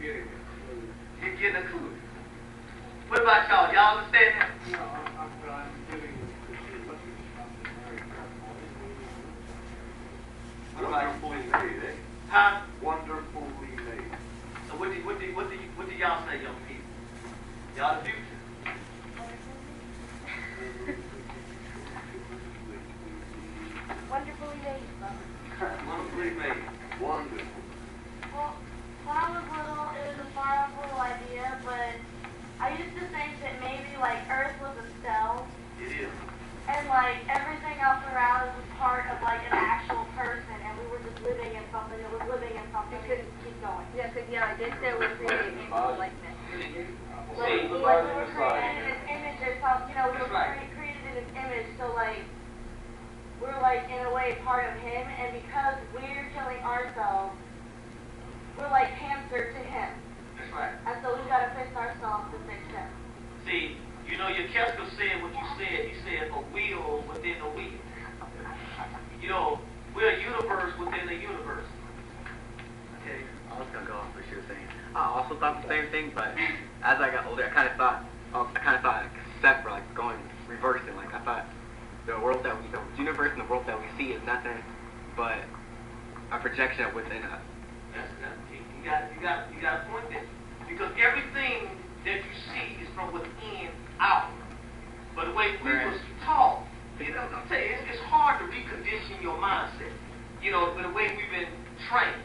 You're getting a clue. What about y'all? Y'all understand that? No, I'm getting Wonderfully made, eh? Huh? Wonderfully made. So what do y'all say, young people? Y'all the future. Wonderfully made. Wonderfully made. Wonderful. Well, when I was little, it was a far-off little idea, but I used to think that maybe, like, Earth was a cell, It is. and, like, everything else around us was part of, like, an actual person, and we were just living in something that was living in something. We couldn't keep going. Yeah, because, I guess they were created in likeness. Like, we were created in an image or something, we That's were right. created in an image, so, like, we're, like, in a way, part of him, and because we're killing ourselves, we're like hamster to him. That's right. And so we've got to fix ourselves to fix him. See, your Kessler said what you said. He said a wheel within a wheel. We're a universe within a universe. Okay. I was gonna go off what she was saying. I also thought the same thing, but as I got older, I kind of thought except for like going reversing. Like I thought the universe and the world that we see is nothing but a projection of within us. You got a point there. Because everything that you see is from within out. But the way we was taught, I'm telling you, it's hard to recondition your mindset. With the way we've been trained.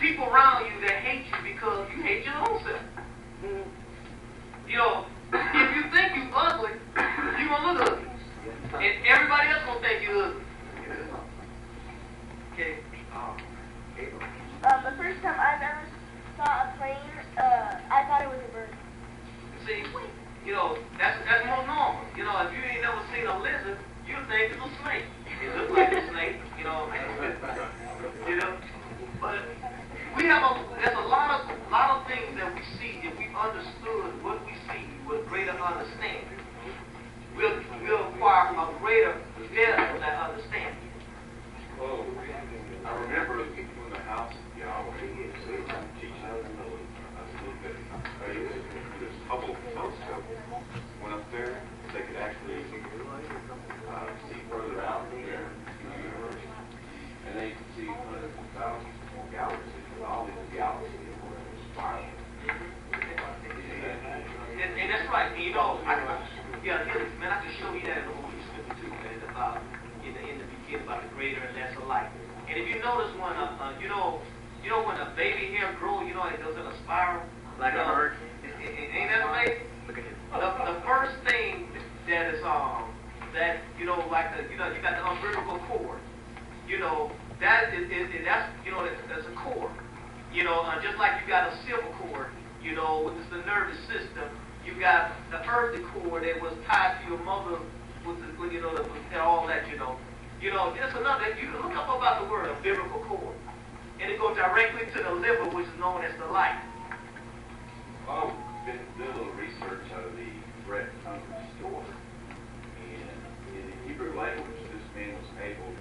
People around you that hate you because you hate your own self. If you think you ugly, you're gonna look ugly. And everybody else gonna think you ugly. Okay. The first time I've ever saw a plane, I thought it was a bird. See, that's more normal. If you ain't never seen a lizard, you think it's a snake. It looks like a snake, But there's a lot of things that we see. If we understood what we see with greater understanding, we'll acquire a greater depth of that understanding. Oh, I remember in the house, Yahweh teaching us a little bit. This Hubble telescope went up there. They could actually see further out there in the universe, and they could see hundreds of thousands more galaxies. All these galaxies were spiraling. And that's right. And I can show you that in the Holy Scripture too, man. About in the beginning about the greater and lesser light. And if you notice when when a baby hair grows, it goes in a spiral. Like a bird. Ain't that amazing? Look at it. The first thing that is that you got the umbilical cord. That's a cord. Just like you got a silver cord, which is the nervous system. You got the earthly cord that was tied to your mother with all that. There's another. You can look up about the word umbilical cord, and it goes directly to the liver, which is known as the light. Well, did a little research out of the Brett store, and in the Hebrew language, this man was able to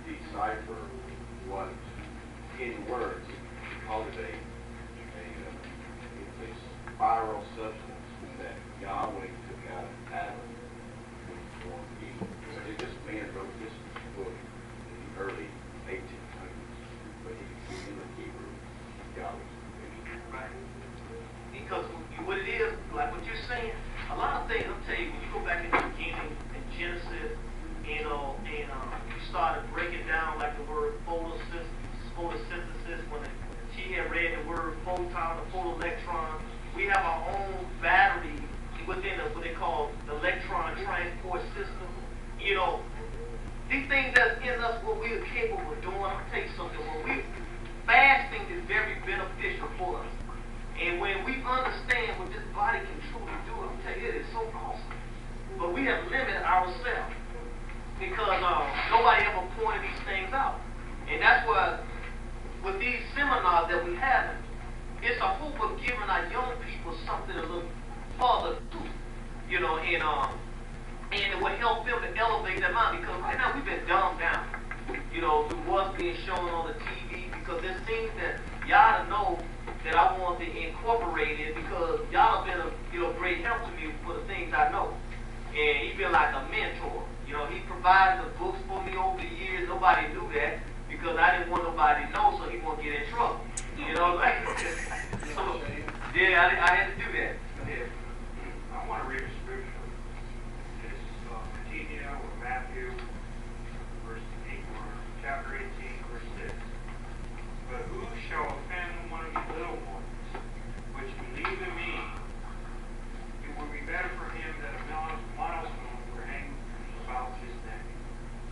decipher what, in words, he called it a spiral substance that Yahweh took out of Adam when he formed Eve. So this man wrote this book in the early 1800s, but in the Hebrew, Yahweh's creation. Right. Because what it is, like what you're saying, a lot of things, I'll tell you, when you go back in the beginning, in Genesis, and you started breaking down like the word photosynthesis, when she had read the word photon or photoelectron, we have our own battery within us, what they call the electron transport system. These things that's in us, what we are capable of doing, I'm going to tell you something, fasting is very beneficial for us. And when we understand what this body can truly do, I'm telling you, it is so awesome. But we have limited ourselves because nobody ever pointed these things out. And that's why with these seminars that we have, it's a hope of giving our young people something to look further to, and it will help them to elevate their mind because right now we've been dumbed down, through what's being shown on the TV. because there's things that y'all know that I want to incorporate in, because y'all have been a great help to me for the things I know. And he's been like a mentor. He provided the books for me over the years. Nobody knew that because I didn't want nobody to know, so he won't get in trouble. So, yeah, I had to do that. Go ahead. I want to read a scripture. It's Matthew or Matthew, chapter 18, verse 6. But who shall offend one of these little ones, which believe in me? It would be better for him that a millstone were hanged about his neck,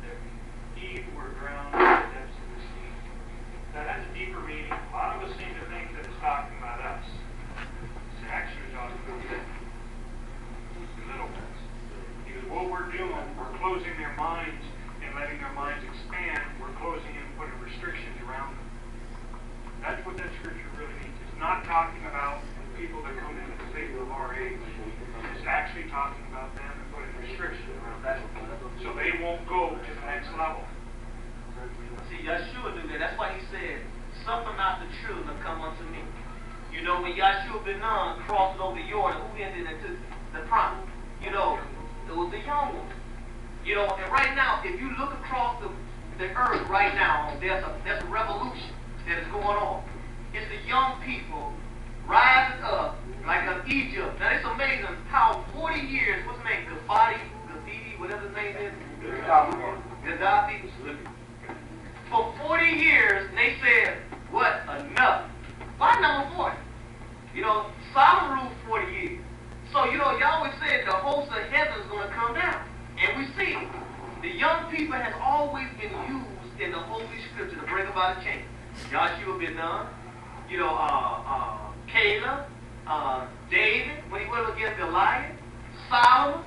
that he were drowned in the depths of the sea. That has a deeper meaning. A lot of us seem to think that it's talking about us. It's actually talking about them, the little ones. Because what we're doing, we're closing their minds and letting their minds expand. We're closing and putting restrictions around them. That's what that scripture really means. It's not talking about people that come into the faith of our age. It's actually talking about them and putting restrictions around them, so they won't go to the next level. See, Yeshua knew that. That's why he said, suffer not the children to come unto me. When Yeshua ben Nun crossed over Jordan, who entered into the promise? It was the young ones. And right now, if you look across the earth right now, there's a revolution that is going on. It's the young people rising up like in Egypt. Now it's amazing how 40 years, what's his name? Gaddafi, whatever his name is. Gaddafi. For 40 years, they said, what? Enough. Why number 40? Solomon ruled 40 years. So, Yahweh said the host of heaven is going to come down. And we see the young people has always been used in the Holy Scripture to bring about a change. Joshua ben Nun, Caleb, David, when he went against Goliath, Solomon,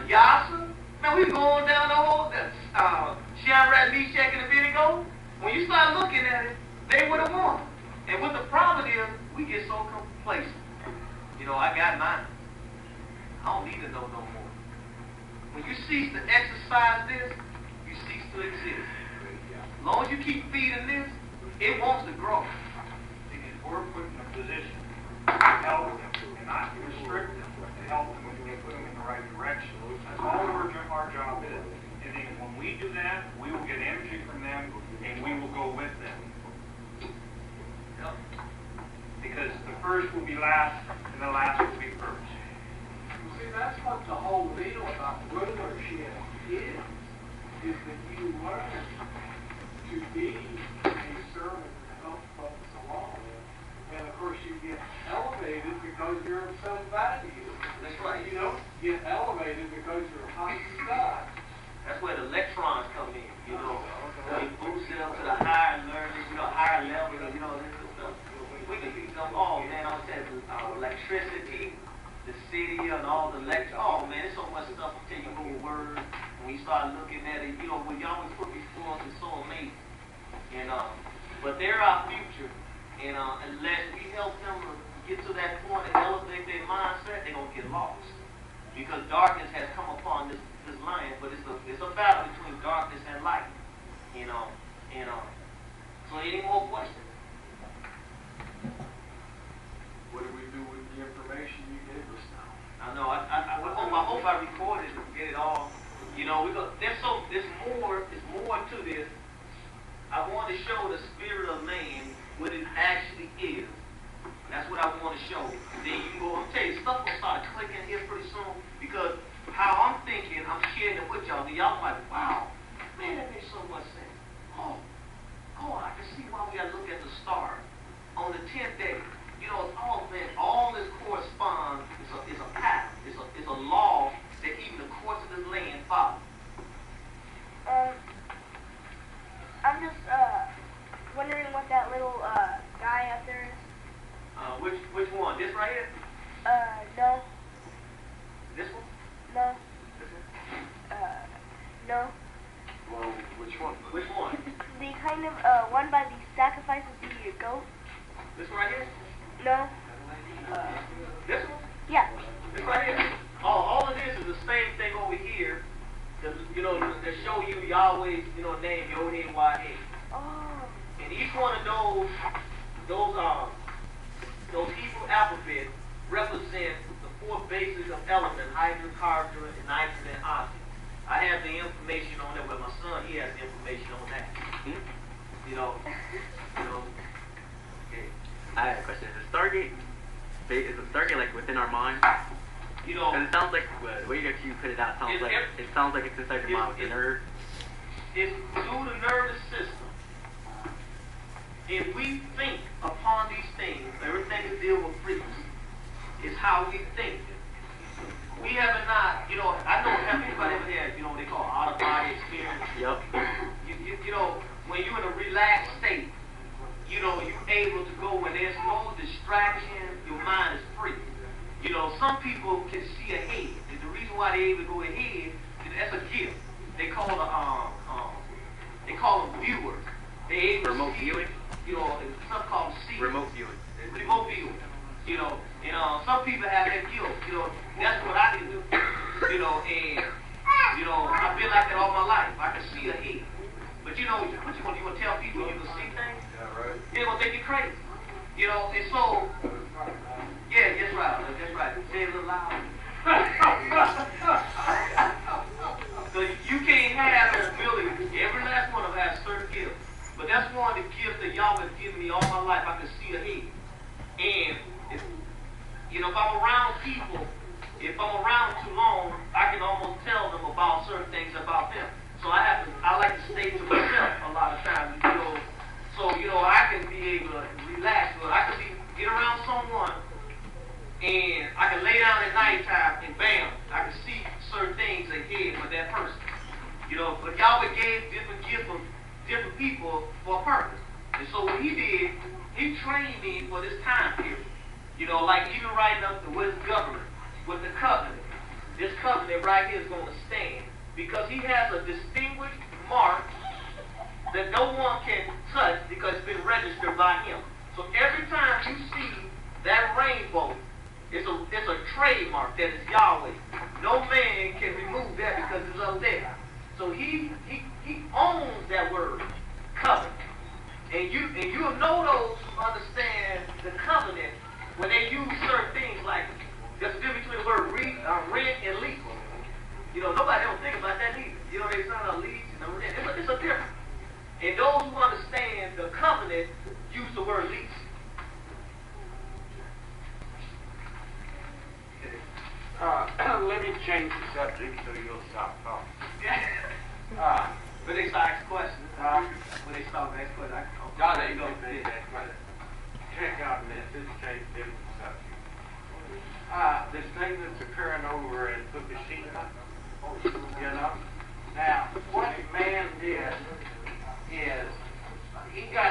Yasser. Man, we going down the whole, Shadrach, Meshach, and Abednego. When you start looking at it, they would have won. And what the problem is, we get so complacent. I got mine. I don't need to know no more. When you cease to exercise this, you cease to exist. As long as you keep feeding this, it wants to grow. Because we're put in a position to help them and not to restrict them, but to help them and put them in the right direction. That's all our job is. And then when we do that, we will get energy from them and we will go with them. Yep. Because the first will be last and the last will be first. See, that's what the whole deal about rulership is that you learn to be a servant and help folks along. And of course you get elevated because you're of some value. That's right. You don't get elevated because you're hot and God. That's where the electrons come in, They boost them to the higher learning, higher level, this stuff. We can be man, I said electricity, the city and all the there's so much stuff to tell you over words. When you start looking at it, what y'all put before us is so amazing. But they're our future. And unless we help them get to that point and elevate their mindset, they're gonna get lost. Because darkness has come upon this land, but it's a battle between darkness and light. So any more questions? What do we do with the information you gave us now? I know. I hope I recorded and get it all. There's more to this. I want to show the spirit of man what it actually is. That's what I want to show. Then you can go. I'm telling you, stuff will start clicking here pretty soon because how I'm thinking, I'm sharing it with y'all. And y'all like, wow, man, that makes so much sense. I can see why we got to look at the stars on the 10th day. All this corresponds. It's a pattern. It's a law that even the courts of this land follow. I'm just wondering what that little guy out there is. Which one? This right here? No. This one? No. This one? No. Well, which one? Which one? The kind of one by the sacrifice of the goat. This one right here? No. This one? Yeah. This right here? All of this is the same thing over here. To show you Yahweh's, name, Yod-Heh-Wah-Heh. Oh. And And each one of those Hebrew alphabet represent the four bases of elements: hydrogen, carbon, and nitrogen, and oxygen. I have the information on that. Well, my son, he has the information on that. You know. Okay. I have a question. Is the Stargate like within our mind? You know. Because it sounds like the way that you put it out sounds like it sounds like it's inside your mind with the nerve. It's through the nervous system. If we think upon these things, everything to deal with frequency is how we think. We have not, I know, have anybody ever had, they call out-of-body experience? Yep. You know, when you're in a relaxed state, you're able to go when there's no distraction, your mind is free. Some people can see ahead. And the reason why they're able to go ahead is that's a gift. They call them viewers. They're able remote to see, viewing? some call them seers. Remote viewing. Remote viewing. And some people have that gift. That's what I can do. And I've been like that all my life. I can see ahead. But what you want to tell people you can see things? Yeah, right. They're gonna think you're crazy. And so yeah, that's right. That's right. Say it a little louder. So you can't have that ability. Every last one of them has certain gifts. But that's one of the gifts that y'all have given me all my life. I can see ahead. And if I'm around people, if I'm around too long, I can almost tell them about certain things about them. So I like to stay to myself a lot of times. So I can be able to relax. But I can get around someone, and I can lay down at nighttime, and bam, I can see certain things ahead with that person. But Yahweh gave different gifts to different people for a purpose. And so what he did, he trained me for this time period. Like even right up to with his government, with the covenant. This covenant right here is going to stand because he has a distinguished mark that no one can touch because it's been registered by him. So every time you see that rainbow, it's a trademark that is Yahweh. No man can remove that because it's up there. So he owns that word, covenant. And you'll know those who understand the covenant when they use certain things like there's a difference between the word rent and lease. Nobody don't think about that either. They sign a lease and a rent. It's a difference. And those who understand the covenant use the word lease. Let me change the subject so you'll stop talking. When they start asking questions, when they start asking questions, There you go. Check out this change different subject. This thing that's occurring over in Fukushima, Now, what man did is he got